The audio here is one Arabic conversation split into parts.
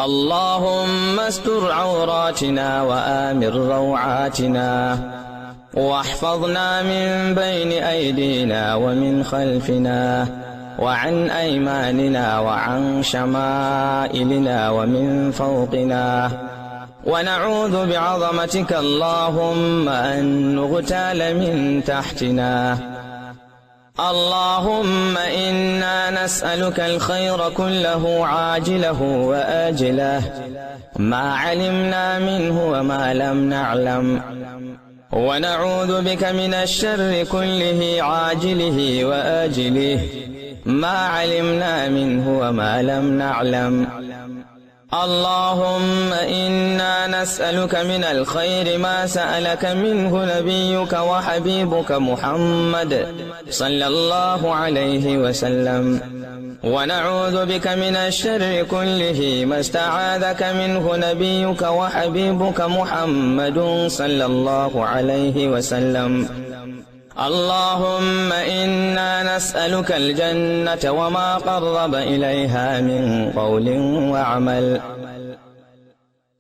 اللهم استر عوراتنا وآمن روعاتنا، واحفظنا من بين أيدينا ومن خلفنا وعن أيماننا وعن شمائلنا ومن فوقنا، ونعوذ بعظمتك اللهم أن نغتال من تحتنا. اللهم إنا نسألك الخير كله عاجله وآجله، ما علمنا منه وما لم نعلم، ونعوذ بك من الشر كله عاجله وآجله، ما علمنا منه وما لم نعلم. اللهم إنا نسألك من الخير ما سألك منه نبيك وحبيبك محمد صلى الله عليه وسلم، ونعوذ بك من الشر كله ما استعاذك منه نبيك وحبيبك محمد صلى الله عليه وسلم. اللهم إنا نسألك الجنة وما قرب إليها من قول وعمل،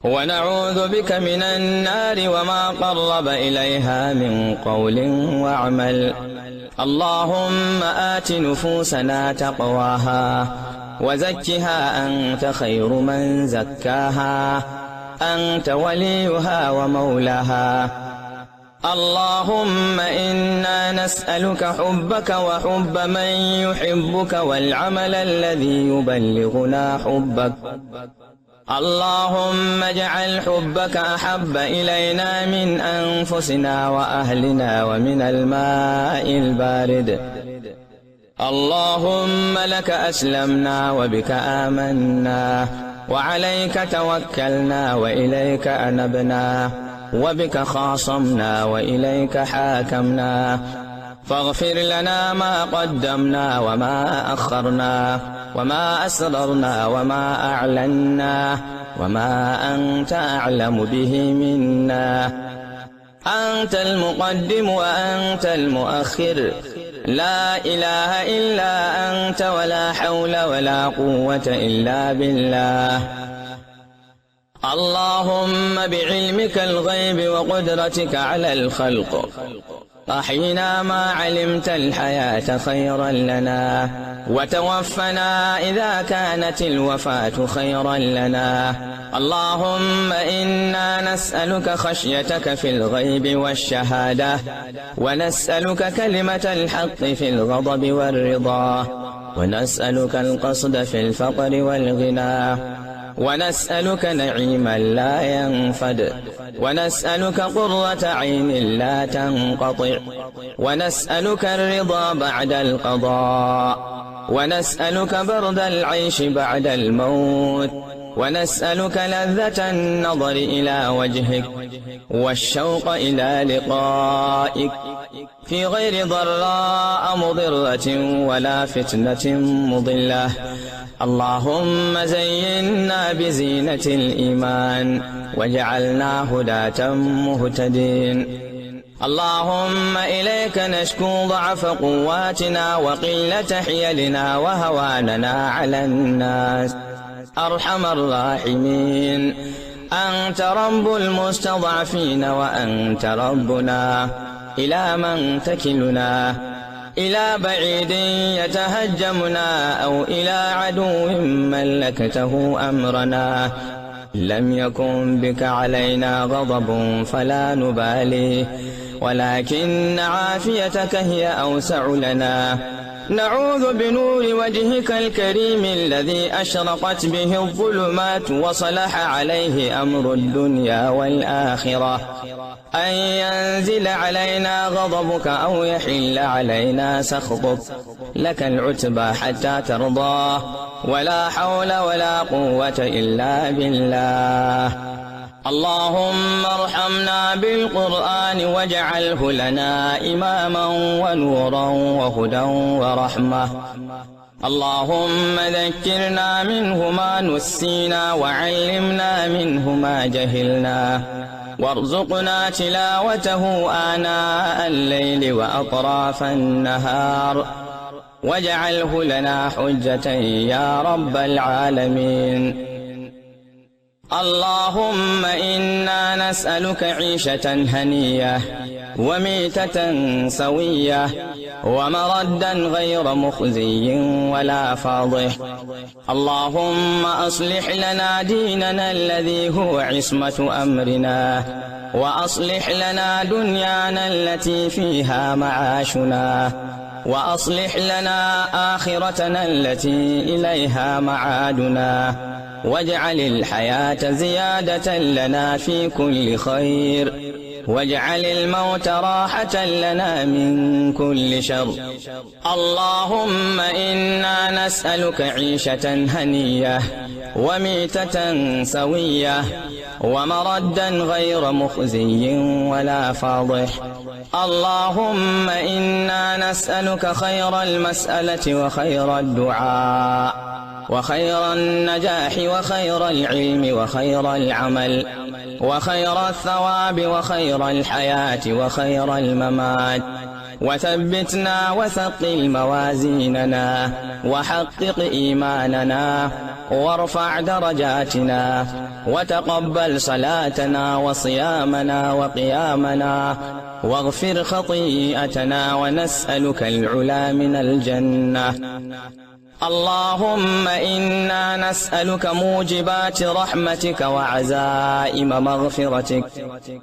ونعوذ بك من النار وما قرب إليها من قول وعمل. اللهم آت نفوسنا تقواها وزكها أنت خير من زكاها، أنت وليها ومولاها. اللهم إنا نسألك حبك وحب من يحبك والعمل الذي يبلغنا حبك. اللهم اجعل حبك أحب إلينا من أنفسنا وأهلنا ومن الماء البارد. اللهم لك أسلمنا وبك آمنا وعليك توكلنا وإليك أنبنا وبك خاصمنا وإليك حاكمنا، فاغفر لنا ما قدمنا وما أخرنا وما أسررنا وما أعلنا وما أنت أعلم به منا. أنت المقدم وأنت المؤخر، لا إله إلا أنت، ولا حول ولا قوة إلا بالله. اللهم بعلمك الغيب وقدرتك على الخلق أحينا ما علمت الحياة خيرا لنا، وتوفنا إذا كانت الوفاة خيرا لنا. اللهم إنا نسألك خشيتك في الغيب والشهادة، ونسألك كلمة الحق في الغضب والرضا، ونسألك القصد في الفقر والغنى، ونسألك نعيما لا ينفد، ونسألك قرة عين لا تنقطع، ونسألك الرضا بعد القضاء، ونسألك برد العيش بعد الموت، ونسألك لذة النظر إلى وجهك والشوق إلى لقائك في غير ضراء مضرة ولا فتنة مضلة. اللهم زينا بزينة الإيمان واجعلنا هداة مهتدين. اللهم إليك نشكو ضعف قواتنا وقلة حيلنا وهواننا على الناس. أرحم الراحمين، أنت رب المستضعفين وأنت ربنا، إلى من تكلنا؟ إلى بعيد يتهجمنا أو إلى عدو ملكته أمرنا؟ لم يكن بك علينا غضب فلا نبالي، ولكن عافيتك هي أوسع لنا. نعوذ بنور وجهك الكريم الذي أشرقت به الظلمات وصلح عليه أمر الدنيا والآخرة، أن ينزل علينا غضبك أو يحل علينا سخطك. لك العتبى حتى ترضى، ولا حول ولا قوة إلا بالله. اللهم ارحمنا بالقرآن واجعله لنا إماما ونورا وهدى ورحمة. اللهم ذكرنا منه ما نسينا وعلمنا منه ما جهلنا، وارزقنا تلاوته آناء الليل وأطراف النهار، واجعله لنا حجة يا رب العالمين. اللهم إنا نسألك عيشة هنية وميتة سوية ومردا غير مخزي ولا فاضح. اللهم أصلح لنا ديننا الذي هو عصمة أمرنا، وأصلح لنا دنيانا التي فيها معاشنا، وأصلح لنا آخرتنا التي إليها معادنا، واجعل الحياة زيادة لنا في كل خير، واجعل الموت راحة لنا من كل شر. اللهم إنا نسألك عيشة هنية وميتة سوية ومردا غير مخزي ولا فاضح. اللهم إنا نسألك خير المسألة وخير الدعاء وخير النجاح وخير العلم وخير العمل وخير الثواب وخير الحياة وخير الممات. وثبتنا وثقل موازيننا وحقق إيماننا وارفع درجاتنا، وتقبل صلاتنا وصيامنا وقيامنا، واغفر خطيئتنا، ونسألك العلا من الجنة. اللهم إنا نسألك موجبات رحمتك وعزائم مغفرتك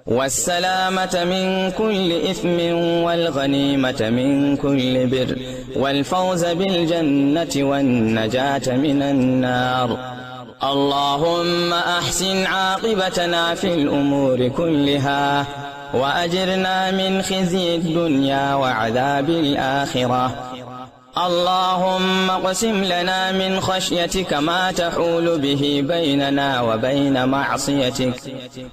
والسلامة من كل إثم والغنيمة من كل بر والفوز بالجنة والنجاة من النار. اللهم أحسن عاقبتنا في الأمور كلها وأجرنا من خزي الدنيا وعذاب الآخرة. اللهم اقسم لنا من خشيتك ما تحول به بيننا وبين معصيتك،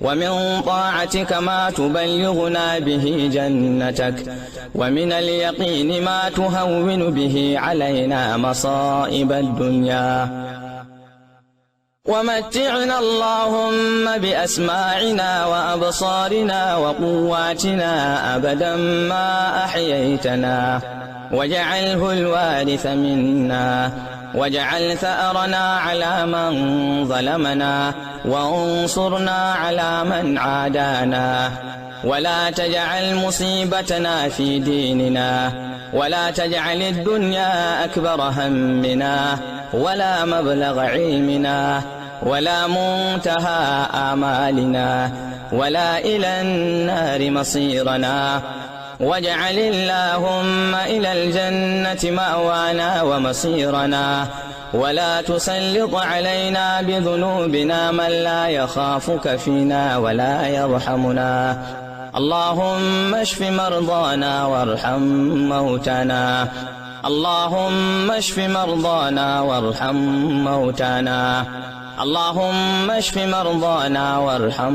ومن طاعتك ما تبلغنا به جنتك، ومن اليقين ما تهون به علينا مصائب الدنيا. ومتعنا اللهم بأسماعنا وأبصارنا وقواتنا أبدا ما أحييتنا، واجعله الوارث منا، واجعل ثأرنا على من ظلمنا، وانصرنا على من عادانا، ولا تجعل مصيبتنا في ديننا، ولا تجعل الدنيا أكبر همنا ولا مبلغ علمنا ولا منتهى آمالنا ولا إلى النار مصيرنا. واجعل اللهم إلى الجنة مأوانا ومصيرنا، ولا تسلط علينا بذنوبنا من لا يخافك فينا ولا يرحمنا. اللهم اشف مرضانا وارحم موتانا. اللهم اشف مرضانا وارحم موتانا. اللهم اشف مرضانا وارحم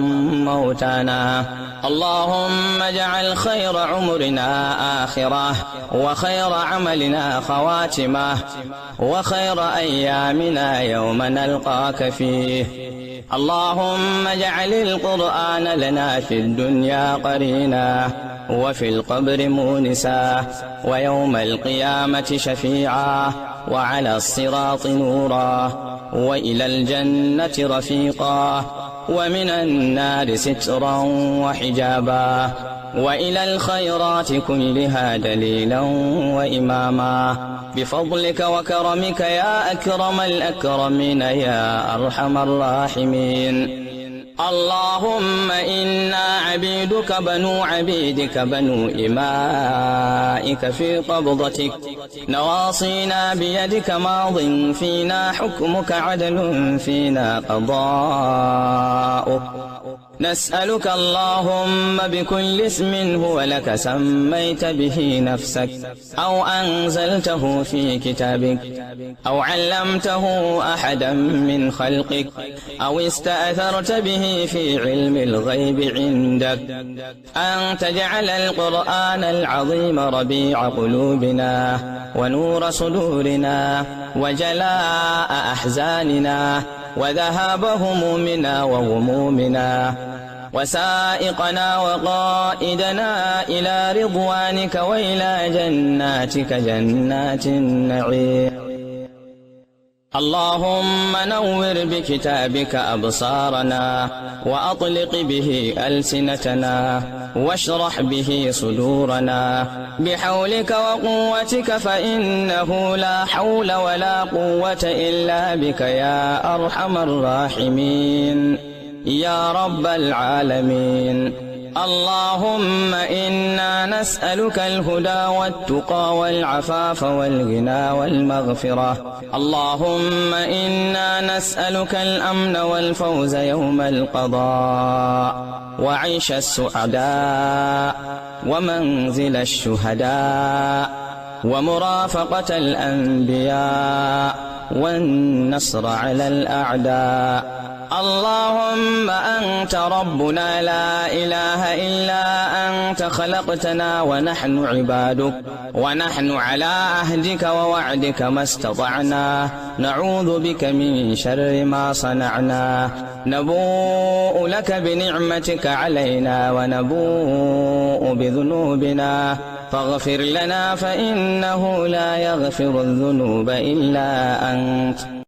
موتانا. اللهم اجعل خير عمرنا آخرة، وخير عملنا خواتمة، وخير أيامنا يوم نلقاك فيه. اللهم اجعل القرآن لنا في الدنيا قرينا، وفي القبر مونسا، ويوم القيامة شفيعا، وعلى الصراط نورا، وإلى الجنة رفيقا، ومن النار سترا وحجابا، وإلى الخيرات كلها دليلا وإماما، بفضلك وكرمك يا أكرم الأكرمين يا أرحم الراحمين. اللهم إنا عبيدك بنو عبيدك بنو إمائك في قبضتك، نواصينا بيدك، ماض فينا حكمك، عدل فينا قضاؤك. نسألك اللهم بكل اسم هو لك سميت به نفسك، أو أنزلته في كتابك، أو علمته أحدا من خلقك، أو استأثرت به في علم الغيب عندك، أن تجعل القرآن العظيم ربيع قلوبنا ونور صدورنا وجلاء أحزاننا وذهاب همومنا وغمومنا، وسائقنا وقائدنا إلى رضوانك وإلى جناتك جنات النعيم. اللهم نور بكتابك أبصارنا وأطلق به ألسنتنا واشرح به صدورنا بحولك وقوتك، فإنه لا حول ولا قوة إلا بك يا أرحم الراحمين يا رب العالمين. اللهم إنا نسألك الهدى والتقى والعفاف والغنى والمغفرة. اللهم إنا نسألك الأمن والفوز يوم القضاء وعيش السعداء ومنزل الشهداء ومرافقة الأنبياء والنصر على الأعداء. اللهم أنت ربنا لا إله إلا أنت، خلقتنا ونحن عبادك، ونحن على عهدك ووعدك ما استطعنا، نعوذ بك من شر ما صنعنا، نبوء لك بنعمتك علينا ونبوء بذنوبنا، فاغفر لنا فإنه لا يغفر الذنوب إلا أنت.